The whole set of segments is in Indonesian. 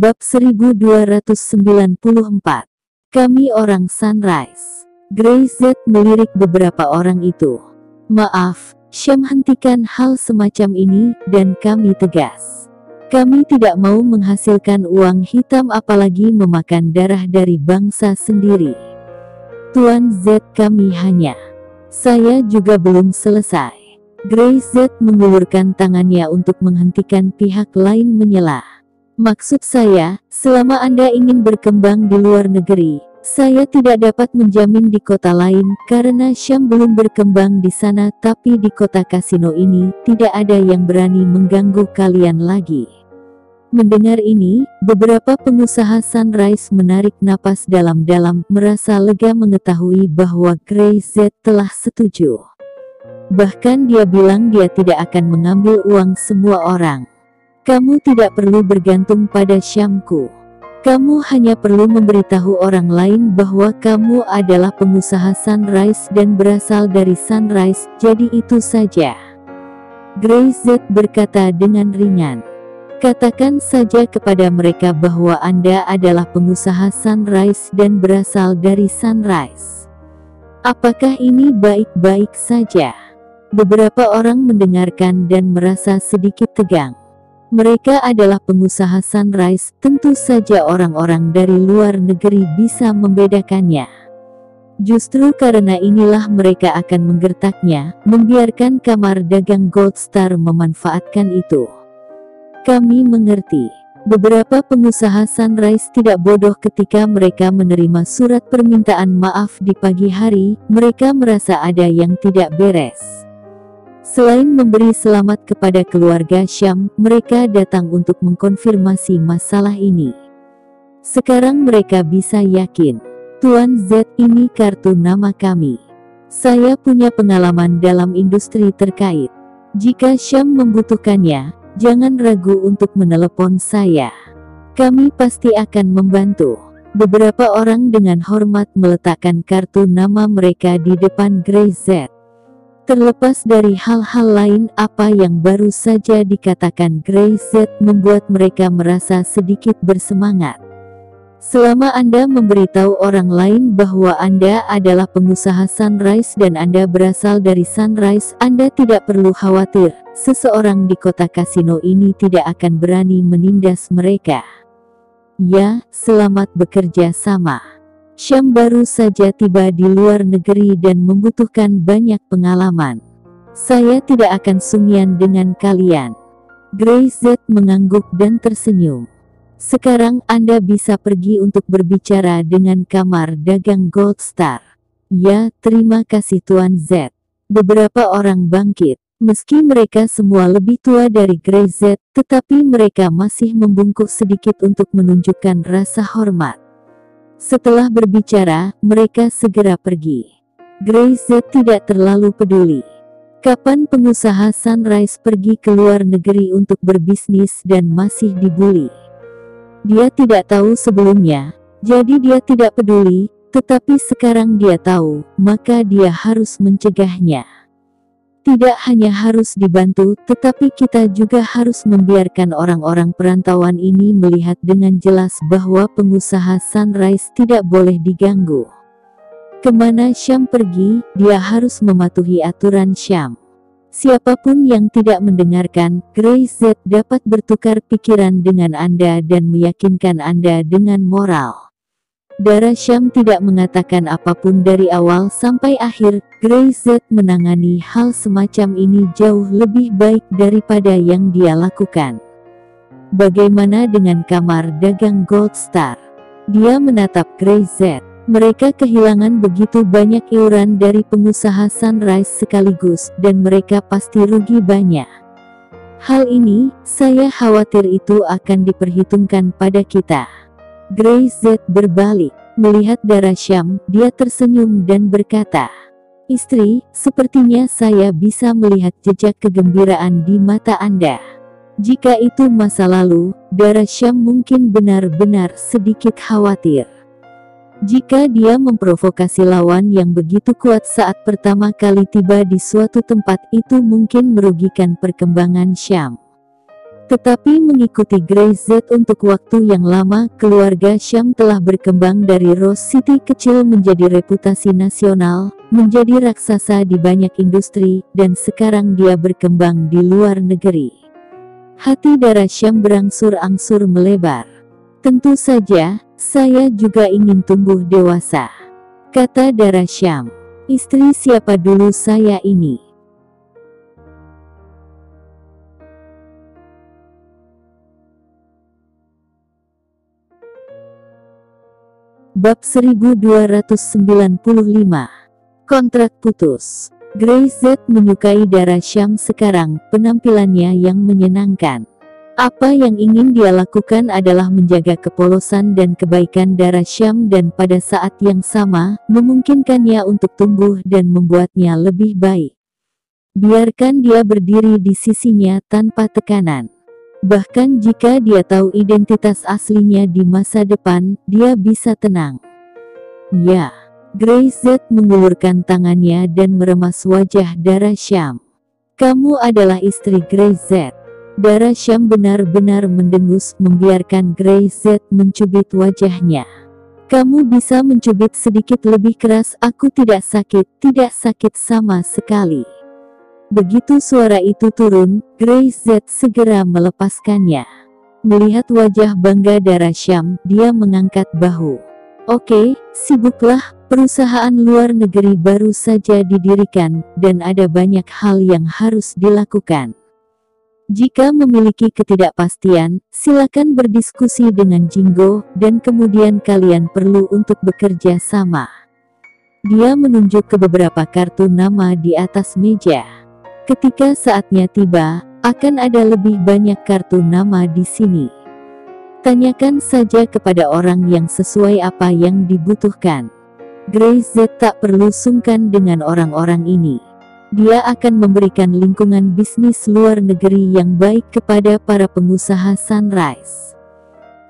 Bab 1294. Kami orang Sunrise. Grey Z melirik beberapa orang itu. Maaf, Syam, hentikan hal semacam ini, dan kami tegas. Kami tidak mau menghasilkan uang hitam apalagi memakan darah dari bangsa sendiri. Tuan Z, kami hanya... Saya juga belum selesai. Grey Z mengulurkan tangannya untuk menghentikan pihak lain menyela. Maksud saya, selama Anda ingin berkembang di luar negeri, saya tidak dapat menjamin di kota lain, karena Syam belum berkembang di sana, tapi di kota kasino ini, tidak ada yang berani mengganggu kalian lagi. Mendengar ini, beberapa pengusaha Sunrise menarik napas dalam-dalam, merasa lega mengetahui bahwa Grey Z telah setuju. Bahkan dia bilang dia tidak akan mengambil uang semua orang. Kamu tidak perlu bergantung pada Syamku. Kamu hanya perlu memberitahu orang lain bahwa kamu adalah pengusaha Sunrise dan berasal dari Sunrise, jadi itu saja. Grey Z berkata dengan ringan. Katakan saja kepada mereka bahwa Anda adalah pengusaha Sunrise dan berasal dari Sunrise. Apakah ini baik-baik saja? Beberapa orang mendengarkan dan merasa sedikit tegang. Mereka adalah pengusaha Sunrise, tentu saja orang-orang dari luar negeri bisa membedakannya. Justru karena inilah mereka akan menggertaknya, membiarkan kamar dagang Gold Star memanfaatkan itu. Kami mengerti. Beberapa pengusaha Sunrise tidak bodoh ketika mereka menerima surat permintaan maaf di pagi hari, mereka merasa ada yang tidak beres. Selain memberi selamat kepada keluarga Syam, mereka datang untuk mengkonfirmasi masalah ini. Sekarang mereka bisa yakin. Tuan Z, ini kartu nama kami. Saya punya pengalaman dalam industri terkait. Jika Syam membutuhkannya, jangan ragu untuk menelepon saya. Kami pasti akan membantu. Beberapa orang dengan hormat meletakkan kartu nama mereka di depan Grey Z. Terlepas dari hal-hal lain, apa yang baru saja dikatakan Grey Z membuat mereka merasa sedikit bersemangat. Selama Anda memberitahu orang lain bahwa Anda adalah pengusaha Sunrise dan Anda berasal dari Sunrise, Anda tidak perlu khawatir, seseorang di kota kasino ini tidak akan berani menindas mereka. Ya, selamat bekerja sama. Syam baru saja tiba di luar negeri dan membutuhkan banyak pengalaman. Saya tidak akan sungkan dengan kalian. Grey Z mengangguk dan tersenyum. Sekarang Anda bisa pergi untuk berbicara dengan kamar dagang Gold Star. Ya, terima kasih Tuan Z. Beberapa orang bangkit. Meski mereka semua lebih tua dari Grey Z, tetapi mereka masih membungkuk sedikit untuk menunjukkan rasa hormat. Setelah berbicara, mereka segera pergi. Grey Z tidak terlalu peduli. Kapan pengusaha Sunrise pergi ke luar negeri untuk berbisnis dan masih dibully? Dia tidak tahu sebelumnya, jadi dia tidak peduli, tetapi sekarang dia tahu, maka dia harus mencegahnya. Tidak hanya harus dibantu, tetapi kita juga harus membiarkan orang-orang perantauan ini melihat dengan jelas bahwa pengusaha Sunrise tidak boleh diganggu. Kemana Syam pergi, dia harus mematuhi aturan Syam. Siapapun yang tidak mendengarkan, Grey Z dapat bertukar pikiran dengan Anda dan meyakinkan Anda dengan moral. Darah Syam tidak mengatakan apapun dari awal sampai akhir. Grey Z menangani hal semacam ini jauh lebih baik daripada yang dia lakukan. Bagaimana dengan kamar dagang Gold Star? Dia menatap Grey Z. Mereka kehilangan begitu banyak iuran dari pengusaha Sunrise sekaligus, dan mereka pasti rugi banyak. Hal ini, saya khawatir itu akan diperhitungkan pada kita. Grey Z berbalik, melihat darah Syam, dia tersenyum dan berkata, "Istri, sepertinya saya bisa melihat jejak kegembiraan di mata Anda. Jika itu masa lalu, darah Syam mungkin benar-benar sedikit khawatir. Jika dia memprovokasi lawan yang begitu kuat saat pertama kali tiba di suatu tempat, itu mungkin merugikan perkembangan Syam. Tetapi mengikuti Grace Z untuk waktu yang lama, keluarga Syam telah berkembang dari Rose City kecil menjadi reputasi nasional, menjadi raksasa di banyak industri, dan sekarang dia berkembang di luar negeri. Hati Dara Syam berangsur-angsur melebar. Tentu saja, saya juga ingin tumbuh dewasa, kata Dara Syam. Istri siapa dulu saya ini? Bab 1295. Kontrak putus. Grace Z menyukai Dara Syam sekarang, penampilannya yang menyenangkan. Apa yang ingin dia lakukan adalah menjaga kepolosan dan kebaikan Dara Syam dan pada saat yang sama, memungkinkannya untuk tumbuh dan membuatnya lebih baik. Biarkan dia berdiri di sisinya tanpa tekanan. Bahkan jika dia tahu identitas aslinya di masa depan, dia bisa tenang. Ya, Grace Z mengulurkan tangannya dan meremas wajah Dara Syam. Kamu adalah istri Grace Z. Dara Syam benar-benar mendengus membiarkan Grace Z mencubit wajahnya. Kamu bisa mencubit sedikit lebih keras, aku tidak sakit sama sekali. Begitu suara itu turun, Grace Z segera melepaskannya. Melihat wajah bangga Dara Syam, dia mengangkat bahu. Oke, sibuklah, perusahaan luar negeri baru saja didirikan, dan ada banyak hal yang harus dilakukan. Jika memiliki ketidakpastian, silakan berdiskusi dengan Jinggo, dan kemudian kalian perlu untuk bekerja sama. Dia menunjuk ke beberapa kartu nama di atas meja. Ketika saatnya tiba, akan ada lebih banyak kartu nama di sini. Tanyakan saja kepada orang yang sesuai apa yang dibutuhkan. Grace Z tak perlu sungkan dengan orang-orang ini. Dia akan memberikan lingkungan bisnis luar negeri yang baik kepada para pengusaha Sunrise.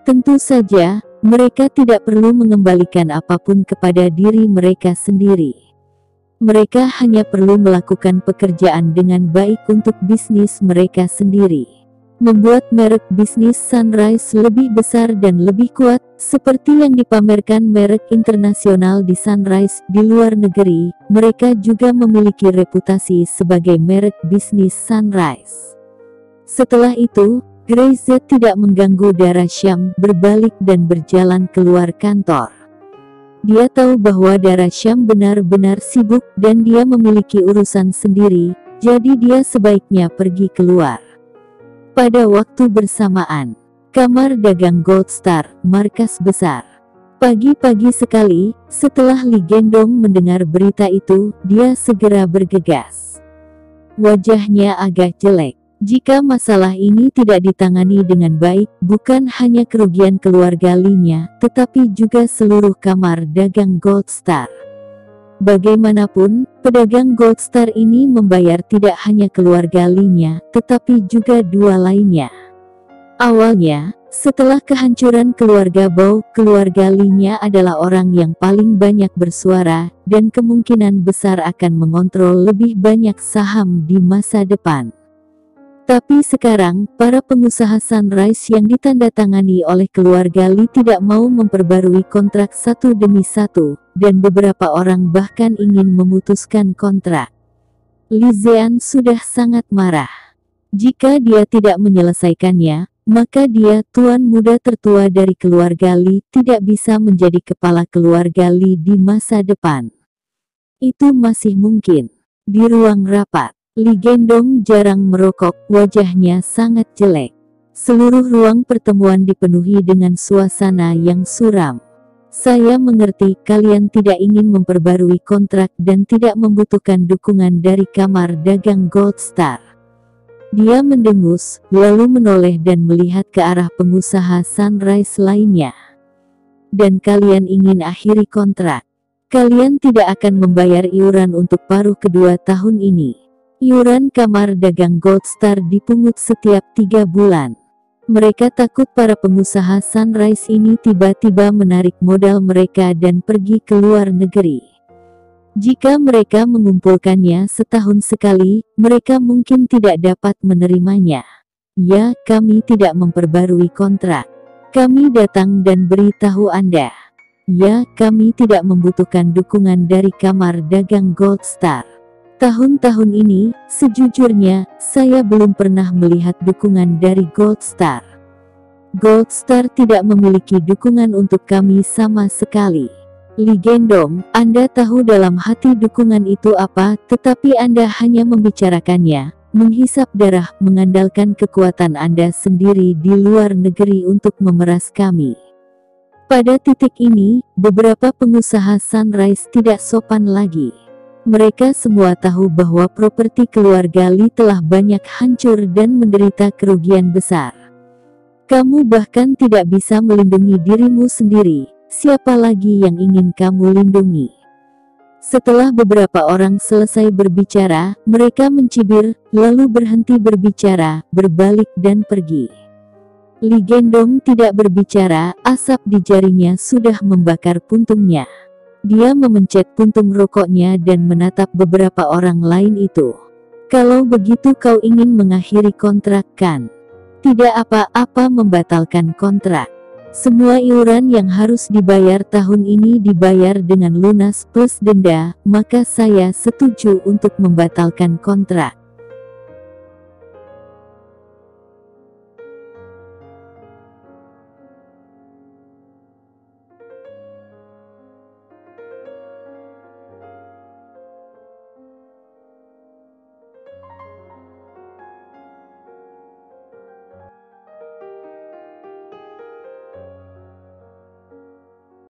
Tentu saja, mereka tidak perlu mengembalikan apapun kepada diri mereka sendiri. Mereka hanya perlu melakukan pekerjaan dengan baik untuk bisnis mereka sendiri. Membuat merek bisnis Sunrise lebih besar dan lebih kuat, seperti yang dipamerkan merek internasional di Sunrise di luar negeri. Mereka juga memiliki reputasi sebagai merek bisnis Sunrise. Setelah itu, Grace Z tidak mengganggu Dara Syam, berbalik dan berjalan keluar kantor. Dia tahu bahwa Dara Syam benar-benar sibuk dan dia memiliki urusan sendiri, jadi dia sebaiknya pergi keluar. Pada waktu bersamaan, kamar dagang Gold Star, markas besar. Pagi-pagi sekali, setelah Li Gendong mendengar berita itu, dia segera bergegas. Wajahnya agak jelek. Jika masalah ini tidak ditangani dengan baik, bukan hanya kerugian keluarga Li-nya, tetapi juga seluruh kamar dagang Gold Star. Bagaimanapun, pedagang Gold Star ini membayar tidak hanya keluarga Li-nya, tetapi juga dua lainnya. Awalnya, setelah kehancuran keluarga Bao, keluarga Li-nya adalah orang yang paling banyak bersuara, dan kemungkinan besar akan mengontrol lebih banyak saham di masa depan. Tapi sekarang, para pengusaha Sunrise yang ditandatangani oleh keluarga Li tidak mau memperbarui kontrak satu demi satu, dan beberapa orang bahkan ingin memutuskan kontrak. Li Zean sudah sangat marah. Jika dia tidak menyelesaikannya, maka dia, tuan muda tertua dari keluarga Li, tidak bisa menjadi kepala keluarga Li di masa depan. Itu masih mungkin. Di ruang rapat, Li Gendong jarang merokok, wajahnya sangat jelek. Seluruh ruang pertemuan dipenuhi dengan suasana yang suram. Saya mengerti kalian tidak ingin memperbarui kontrak dan tidak membutuhkan dukungan dari kamar dagang Gold Star. Dia mendengus, lalu menoleh dan melihat ke arah pengusaha Sunrise lainnya. Dan kalian ingin akhiri kontrak. Kalian tidak akan membayar iuran untuk paruh kedua tahun ini. Iuran kamar dagang Gold Star dipungut setiap 3 bulan. Mereka takut para pengusaha Sunrise ini tiba-tiba menarik modal mereka dan pergi ke luar negeri. Jika mereka mengumpulkannya setahun sekali, mereka mungkin tidak dapat menerimanya. Ya, kami tidak memperbarui kontrak. Kami datang dan beritahu Anda. Ya, kami tidak membutuhkan dukungan dari kamar dagang Gold Star. Tahun-tahun ini, sejujurnya, saya belum pernah melihat dukungan dari Gold Star. Gold Star tidak memiliki dukungan untuk kami sama sekali. Li Gendong, Anda tahu dalam hati dukungan itu apa, tetapi Anda hanya membicarakannya, menghisap darah, mengandalkan kekuatan Anda sendiri di luar negeri untuk memeras kami. Pada titik ini, beberapa pengusaha Sunrise tidak sopan lagi. Mereka semua tahu bahwa properti keluarga Li telah banyak hancur dan menderita kerugian besar. Kamu bahkan tidak bisa melindungi dirimu sendiri, siapa lagi yang ingin kamu lindungi? Setelah beberapa orang selesai berbicara, mereka mencibir, lalu berhenti berbicara, berbalik dan pergi. Li Gendong tidak berbicara, asap di jarinya sudah membakar puntungnya. Dia memencet puntung rokoknya dan menatap beberapa orang lain itu. Kalau begitu kau ingin mengakhiri kontrak kan? Tidak apa-apa membatalkan kontrak. Semua iuran yang harus dibayar tahun ini dibayar dengan lunas plus denda, maka saya setuju untuk membatalkan kontrak.